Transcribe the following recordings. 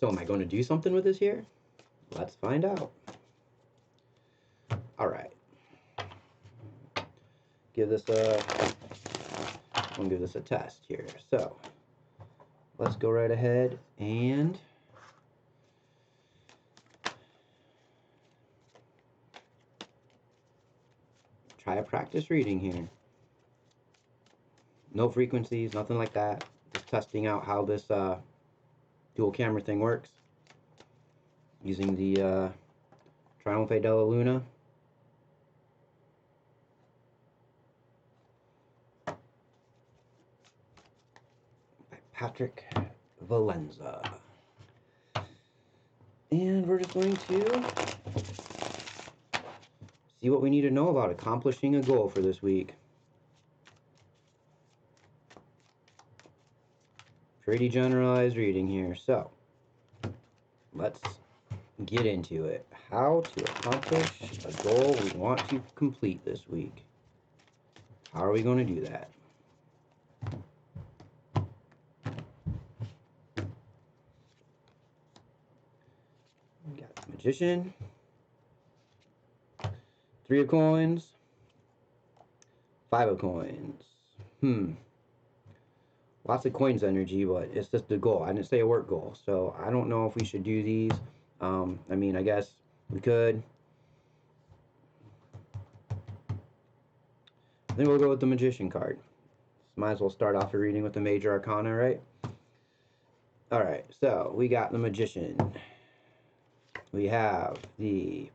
So am I going to do something with this here? Let's find out. All right. I'm gonna give this a test here. So let's go right ahead and try a practice reading here. No frequencies, nothing like that. Just testing out how this dual camera thing works using the Trionfi della Luna. By Patrick Valenza. And we're just going to see what we need to know about accomplishing a goal for this week. Pretty generalized reading here, so let's get into it. How to accomplish a goal we want to complete this week. How are we going to do that? We got the Magician, 3 of coins, 5 of coins. Lots of coins energy, but it's just the goal. I didn't say a work goal, so I don't know if we should do these. I mean, I guess we could. I think we'll go with the Magician card. Might as well start off a reading with the Major Arcana, right? Alright, so we got the Magician. We have the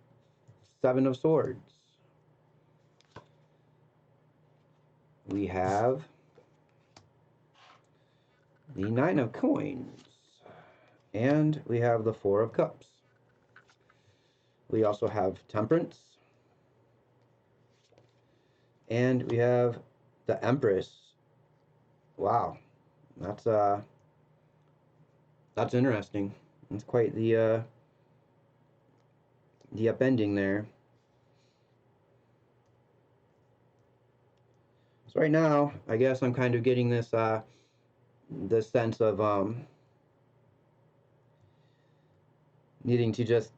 7 of Swords. We have the 9 of Coins. And we have the 4 of Cups. We also have Temperance. And we have the Empress. Wow. That's interesting. That's quite the upending there. So right now, I guess I'm kind of getting this this sense of needing to just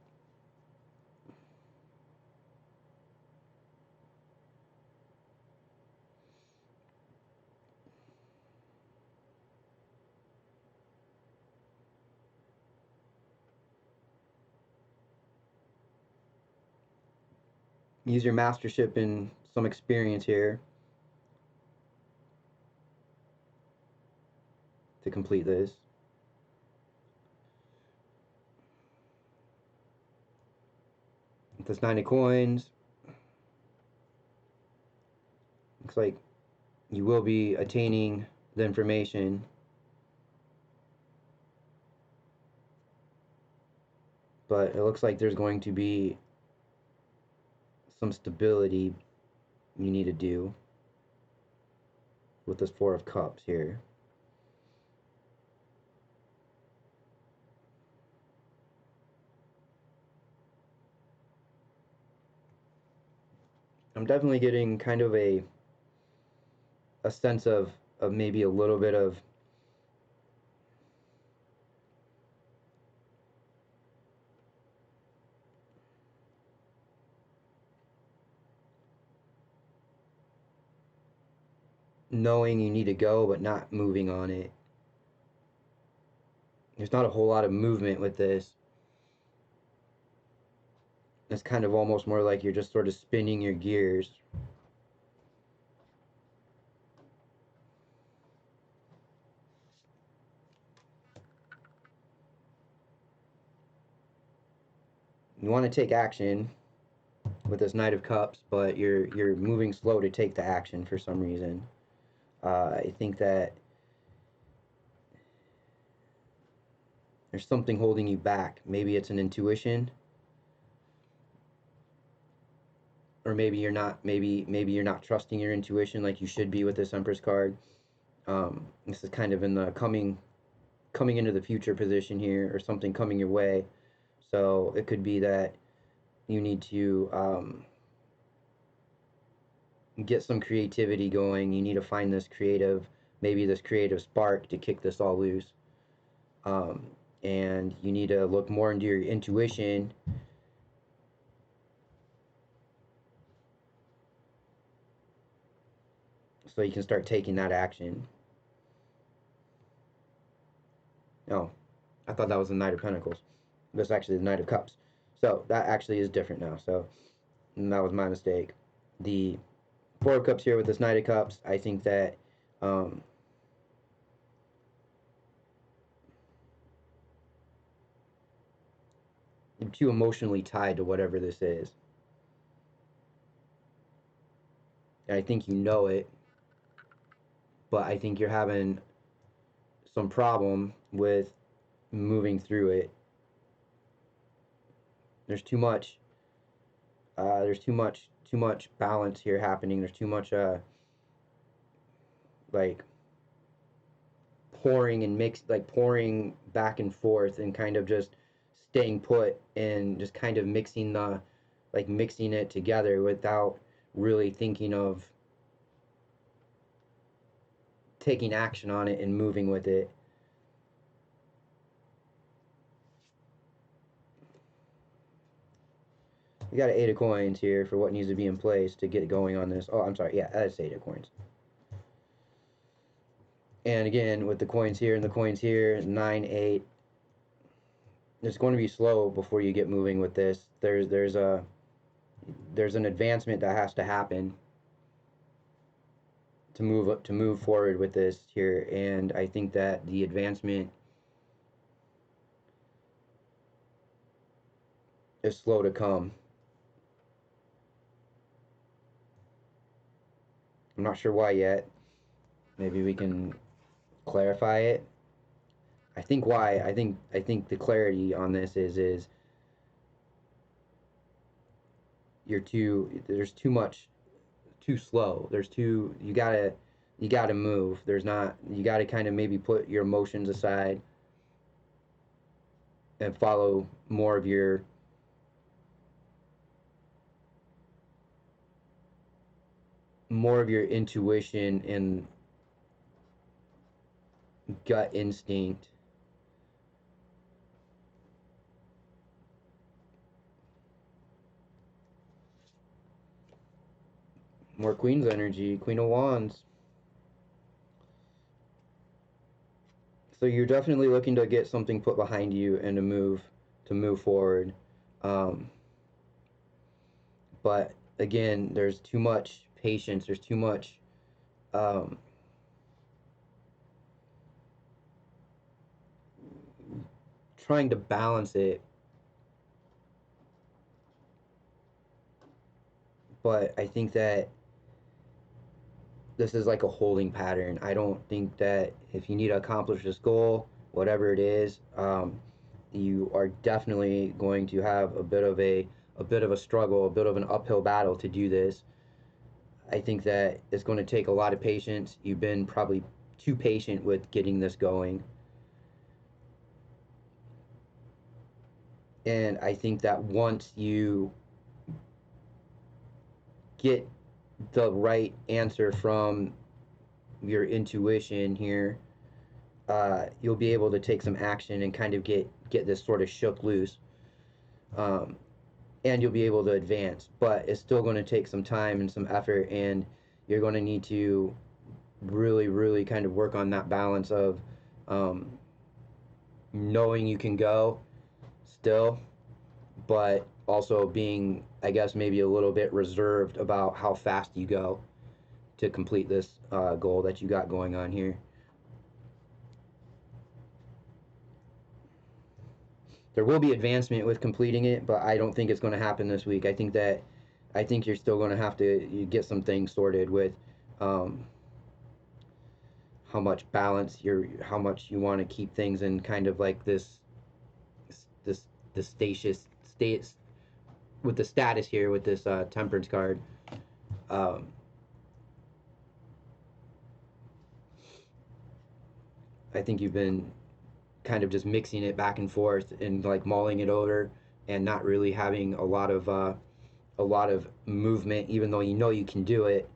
use your mastership and some experience here to complete this. With this 9 of coins, looks like you will be attaining the information. But it looks like there's going to be some stability you need to do with this 4 of Cups here. I'm definitely getting kind of a sense of maybe a little bit of knowing you need to go but not moving on it. There's not a whole lot of movement with this. It's kind of almost more like you're just sort of spinning your gears. You want to take action with this Knight of Cups, but you're moving slow to take the action for some reason. I think that there's something holding you back. Maybe it's an intuition, or maybe you're not. Maybe you're not trusting your intuition like you should be with this Empress card. This is kind of in the coming into the future position here, or something coming your way. So it could be that you need to get some creativity going. You need to find this creative, maybe this creative spark to kick this all loose. and you need to look more into your intuition so you can start taking that action. Oh, I thought that was the Knight of Pentacles. That's actually the Knight of Cups. So that actually is different now. So that was my mistake. The Four of Cups here with this Knight of Cups, I think that um, you're too emotionally tied to whatever this is. And I think you know it, but I think you're having some problem with moving through it. There's too much. There's too much balance here happening. There's too much like pouring and pouring back and forth and kind of just staying put and just kind of mixing it together without really thinking of taking action on it and moving with it. We got an 8 of coins here for what needs to be in place to get going on this. Oh, I'm sorry. Yeah, that's 8 of coins. And again, with the coins here and the coins here, 9, 8. It's going to be slow before you get moving with this. There's an advancement that has to happen to move forward with this here, and I think that the advancement is slow to come. I'm not sure why yet. Maybe we can clarify it. I think why. I think the clarity on this is there's too much, too slow. There's too you gotta move. There's not you gotta kind of maybe put your emotions aside and follow more of your intuition and gut instinct. More Queen's energy, Queen of Wands. So you're definitely looking to get something put behind you and to move forward. Um, but again, there's too much patience. There's too much um, trying to balance it. But I think that this is like a holding pattern. I don't think that if you need to accomplish this goal, whatever it is, you are definitely going to have a bit of a struggle, a bit of an uphill battle to do this. I think that it's going to take a lot of patience. You've been probably too patient with getting this going. And I think that once you get the right answer from your intuition here, you'll be able to take some action and kind of get this sort of shook loose. Um, and you'll be able to advance. But it's still going to take some time and some effort, and you're going to need to really, really kind of work on that balance of um, knowing you can go still, but also being, I guess, maybe a little bit reserved about how fast you go to complete this goal that you got going on here. There will be advancement with completing it, but I don't think it's going to happen this week. I think you're still going to have to get some things sorted with um, how much how much you want to keep things in kind of like this the status with the status here with this temperance card. Um, I think you've been kind of just mixing it back and forth and like mulling it over and not really having a lot of movement, even though you know you can do it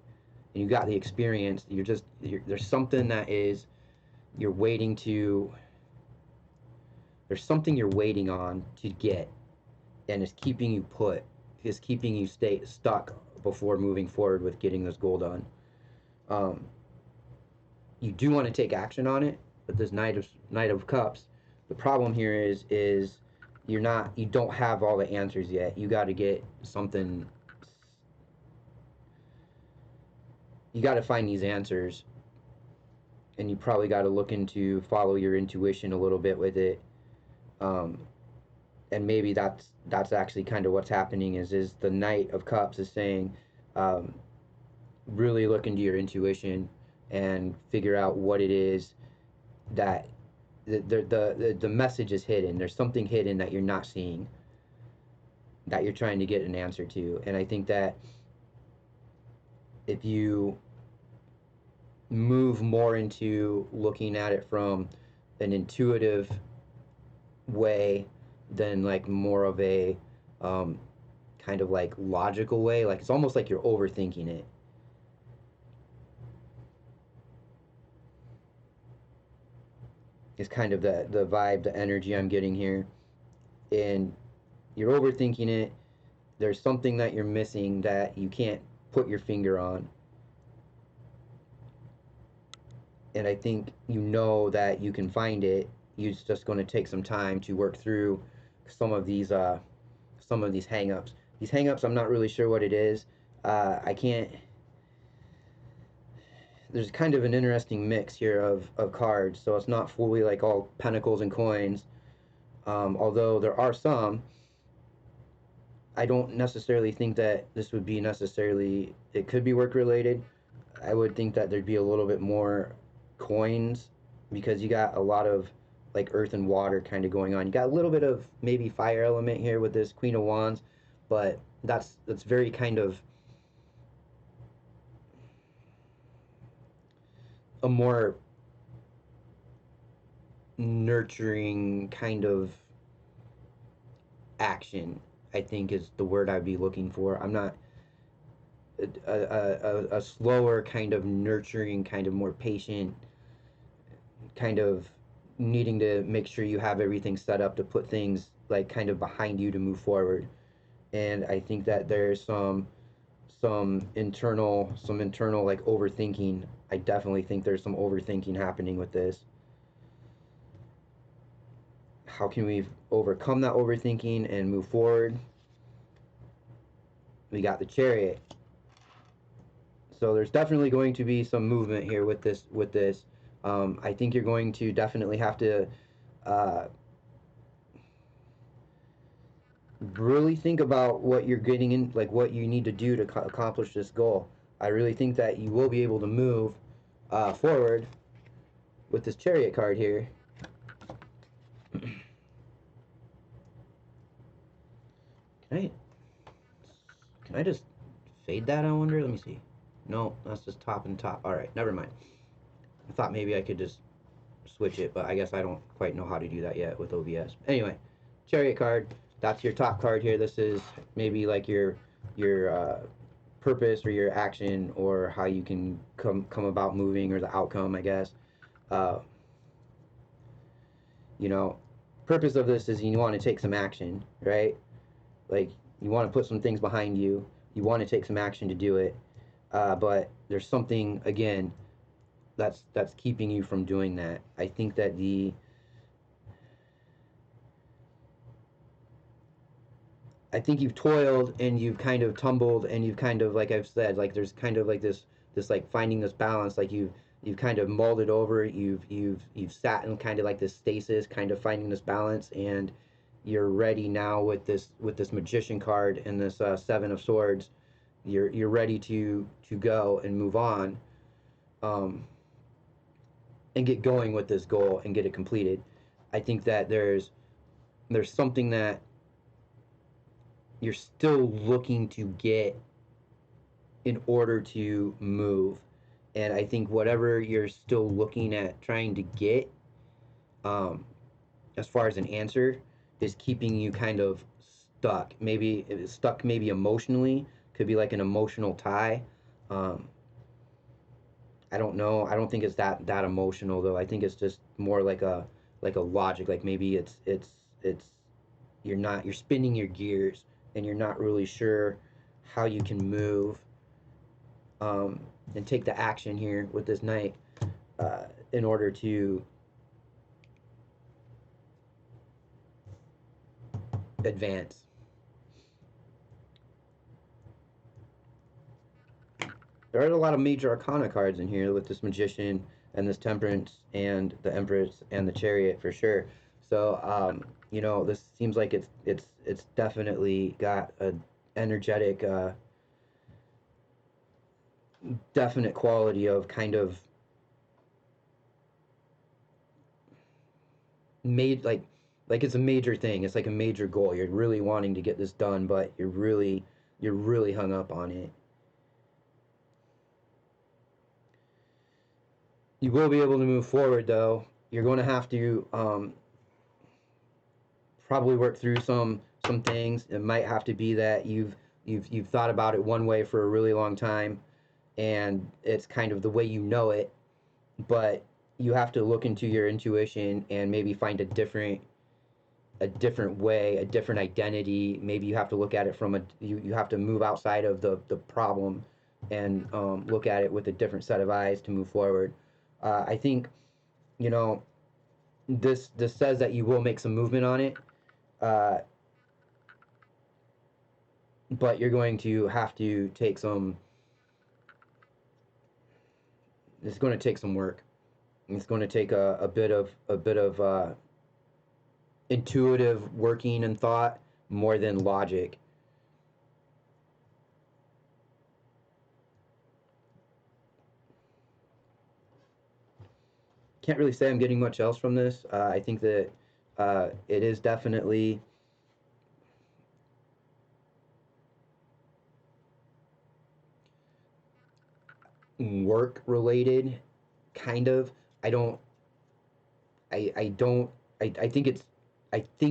and you got the experience. There's something that is you're waiting to there's something you're waiting on to get, and it's keeping you put, is keeping you stay stuck before moving forward with getting this goal done. Um, you do want to take action on it, but this Knight of Cups, the problem here is you don't have all the answers yet. You got to get something. You got to find these answers, and you probably got to look into follow your intuition a little bit with it. Um, and maybe that's actually kind of what's happening is the Knight of Cups is saying, um, really look into your intuition and figure out what it is that the message is hidden. There's something hidden that you're not seeing, that you're trying to get an answer to. And I think that if you move more into looking at it from an intuitive way than like more of a kind of like logical way, like it's almost like you're overthinking it. It's kind of the vibe, the energy I'm getting here. And you're overthinking it. There's something that you're missing that you can't put your finger on. And I think you know that you can find it. It's just going to take some time to work through some of these hangups. These hangups, I'm not really sure what it is. I can't. There's kind of an interesting mix here of cards, so it's not fully like all pentacles and coins. Although there are some, I don't necessarily think that this would be necessarily. It could be work related. I would think that there'd be a little bit more coins, because you got a lot of like earth and water kind of going on. You got a little bit of maybe fire element here with this Queen of Wands, but that's very kind of a more nurturing kind of action, I think is the word I'd be looking for. I'm not a slower kind of nurturing, kind of more patient, kind of needing to make sure you have everything set up to put things like kind of behind you to move forward. And I think that there's some internal like overthinking. I definitely think there's some overthinking happening with this. How can we overcome that overthinking and move forward? We got the Chariot. So there's definitely going to be some movement here with this. I think you're going to definitely have to really think about what you're getting in, like what you need to do to accomplish this goal. I really think that you will be able to move forward with this Chariot card here. Can I just fade that, I wonder? Let me see. No, that's just top and top. All right, never mind. I thought maybe I could just switch it, but I guess I don't quite know how to do that yet with OBS. Anyway, Chariot card. That's your top card here. This is maybe like your purpose or your action, or how you can come about moving, or the outcome, I guess. Uh, you know, purpose of this is you want to take some action, right? Like you want to put some things behind you. You want to take some action to do it, but there's something again that's keeping you from doing that. I think that I think you've toiled and you've kind of tumbled and you've kind of, like I've said, like there's kind of like this like finding this balance. Like you've kind of molded over. You've sat in kind of like this stasis, kind of finding this balance, and you're ready now with this Magician card and this Seven of Swords. You're ready to go and move on, and get going with this goal and get it completed. I think that there's something that you're still looking to get in order to move. And I think whatever you're still looking at trying to get, as far as an answer, is keeping you kind of stuck. Maybe it's stuck, maybe emotionally. Could be like an emotional tie. I don't know. I don't think it's that emotional though. I think it's just more like like a logic, like maybe it's you're spinning your gears and you're not really sure how you can move, um, and take the action here with this knight, in order to advance. There are a lot of major arcana cards in here with this magician and this temperance and the empress and the chariot for sure. So this seems like it's definitely got a energetic, definite quality of kind of made like it's a major thing. It's like a major goal. You're really wanting to get this done, but you're really hung up on it. You will be able to move forward though. You're going to have to probably work through some things. It might have to be that you've thought about it one way for a really long time, and it's kind of the way you know it, but you have to look into your intuition and maybe find a different way, a different identity. Maybe you have to look at it from you have to move outside of the problem and look at it with a different set of eyes to move forward. I think, you know, this says that you will make some movement on it, uh, but you're going to have to take some. It's going to take some work. It's going to take a bit of intuitive working and thought more than logic. Can't really say I'm getting much else from this. I think that it is definitely work related, kind of. I don't. I don't. I think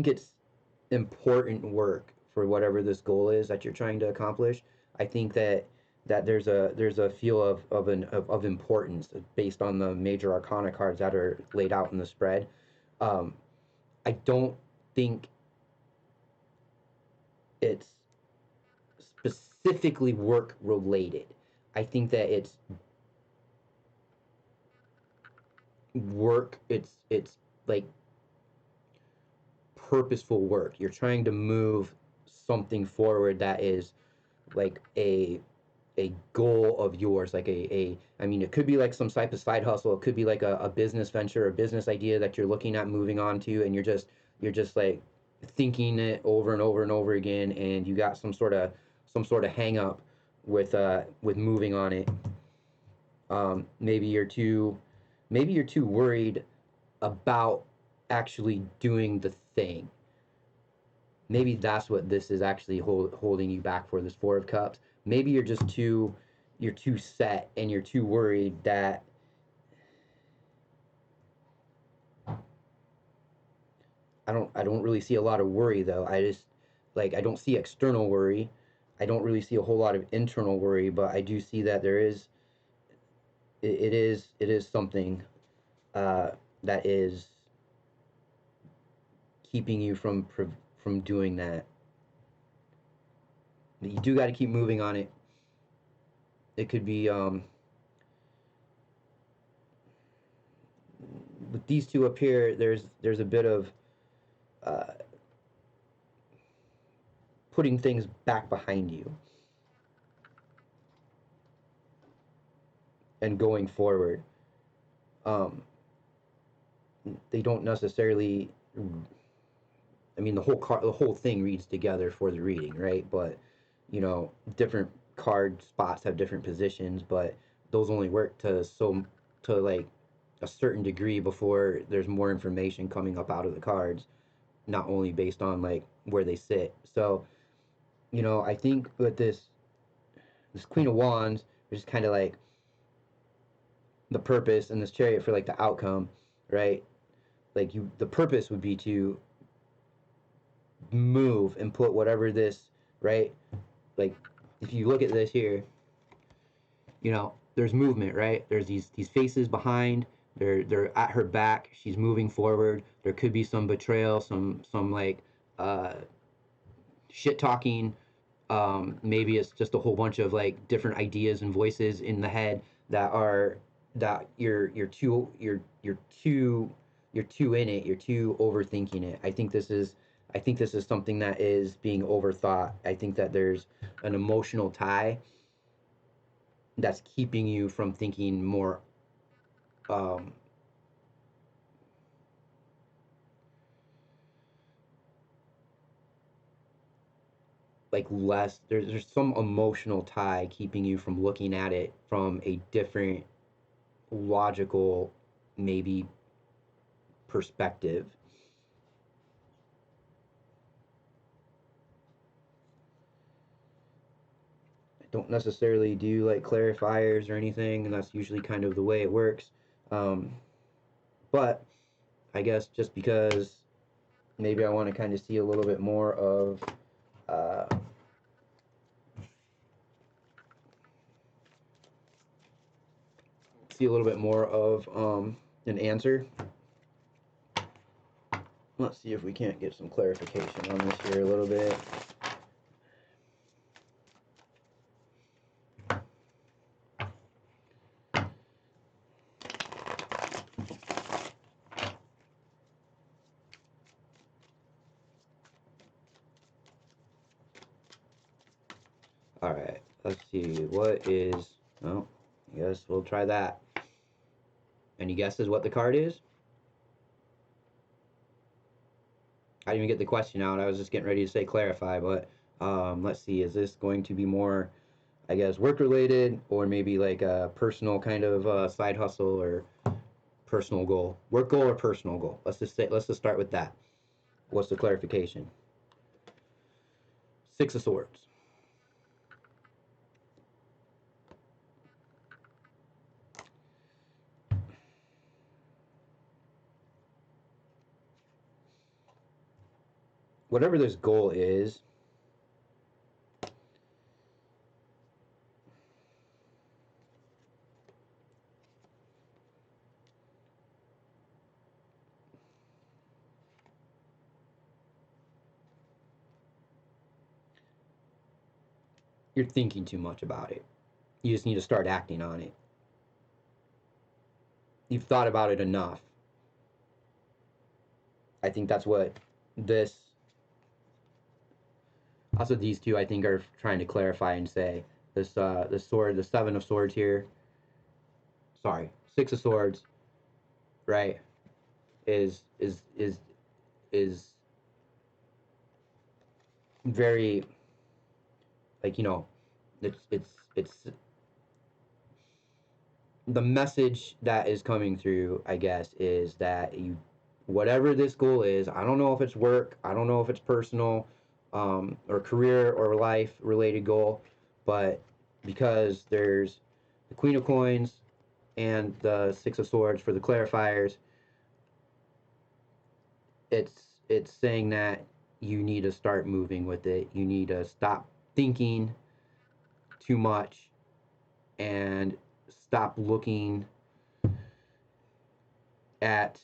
it's important work for whatever this goal is that you're trying to accomplish. I think that there's a feel of importance based on the major arcana cards that are laid out in the spread. Um, I don't think it's specifically work related. I think that it's work. It's like purposeful work. You're trying to move something forward that is like a goal of yours, like I mean, it could be like some type of side hustle. It could be like a business venture, a business idea that you're looking at moving on to, and you're just like thinking it over and over and over again, and you got some sort of hang up with moving on it. Maybe you're too worried about actually doing the thing. Maybe that's what this is actually holding you back for, this Four of Cups. Maybe you're too set and you're too worried that I don't really see a lot of worry though. I just, like, I don't see external worry. I don't really see a whole lot of internal worry, but I do see that it is something uh, that is keeping you from doing that. But you do got to keep moving on it. It could be, with these two up here. There's a bit of uh, putting things back behind you and going forward. Um, they don't necessarily. I mean, the whole thing reads together for the reading, right? But different card spots have different positions, but those only work to like a certain degree before there's more information coming up out of the cards, not only based on like where they sit. So, I think with this Queen of Wands, which is kind of like the purpose, and this Chariot for like the outcome, right? Like, the purpose would be to move and put whatever this, right? Like, if you look at this here, there's movement, right? There's these faces behind. They're at her back. She's moving forward. There could be some betrayal, some like uh, shit talking. Maybe it's just a whole bunch of like different ideas and voices in the head that are that you're too in it. You're too overthinking it. I think this is something that is being overthought. I think that there's an emotional tie that's keeping you from thinking more um, like less there's some emotional tie keeping you from looking at it from a different logical maybe perspective. I don't necessarily do like clarifiers or anything, and that's usually kind of the way it works. um, but I guess just because maybe I want to kind of see a little bit more of uh, an answer. Let's see if we can't get some clarification on this here a little bit. All right, let's see. What is, oh, I guess we'll try that. Any guesses what the card is? I didn't even get the question out. I was just getting ready to say clarify, but let's see. Is this going to be more, I guess, work related or maybe like a personal kind of side hustle or personal goal? Work goal or personal goal? Let's just start with that. What's the clarification? Six of Swords. Whatever this goal is, you're thinking too much about it. You just need to start acting on it. You've thought about it enough. I think that's what this also these two I think are trying to clarify and say. This sword, the Seven of Swords here, sorry, Six of Swords, right, is is is is very, like, it's the message that is coming through, I guess, is that you, whatever this goal is, I don't know if it's work, I don't know if it's personal, or career or life related goal, but because there's the Queen of Coins and the Six of Swords for the clarifiers, it's saying that you need to start moving with it. You need to stop thinking too much and stop looking at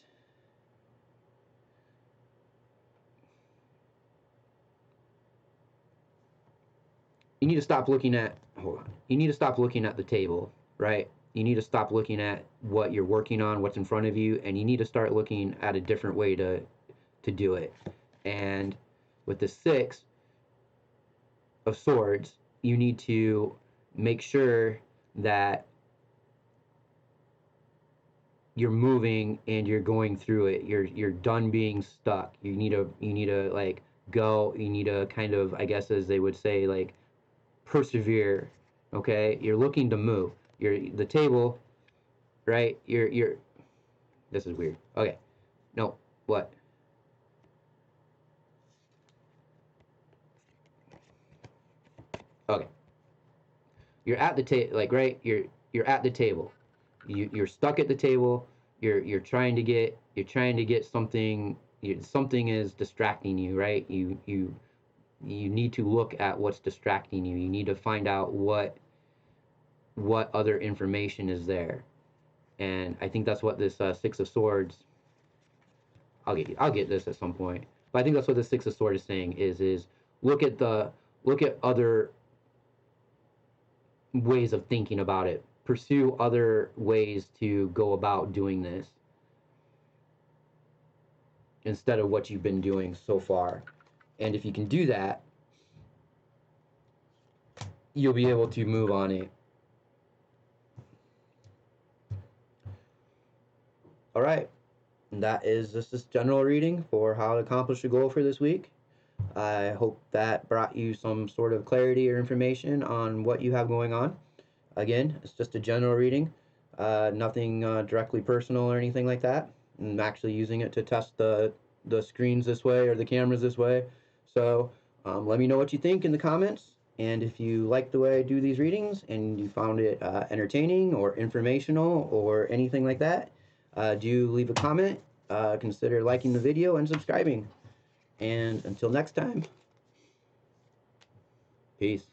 you need to stop looking at hold on. You need to stop looking at the table, right? You need to stop looking at what you're working on, what's in front of you, and you need to start looking at a different way to do it. And with the Six of Swords, you need to make sure that you're moving and you're going through it. You're done being stuck. You need to like go. You need to kind of, I guess as they would say, like persevere. Okay, you're looking to move. You're the table, right? You're. This is weird. Okay, no, what? Okay, you're at the table, like right. You're at the table. You're stuck at the table. You're trying to get something. Something is distracting you, right? You need to look at what's distracting you. You need to find out what other information is there. And I think that's what this Six of Swords. I'll get this at some point. But I think that's what the Six of Swords is saying is look at other ways of thinking about it. Pursue other ways to go about doing this instead of what you've been doing so far. And if you can do that, you'll be able to move on it. All right. And that is just this general reading for how to accomplish a goal for this week. I hope that brought you some sort of clarity or information on what you have going on. Again, it's just a general reading, nothing directly personal or anything like that. I'm actually using it to test the screens this way or the cameras this way. So let me know what you think in the comments. And if you like the way I do these readings and you found it entertaining or informational or anything like that, do leave a comment. Consider liking the video and subscribing. And until next time, peace.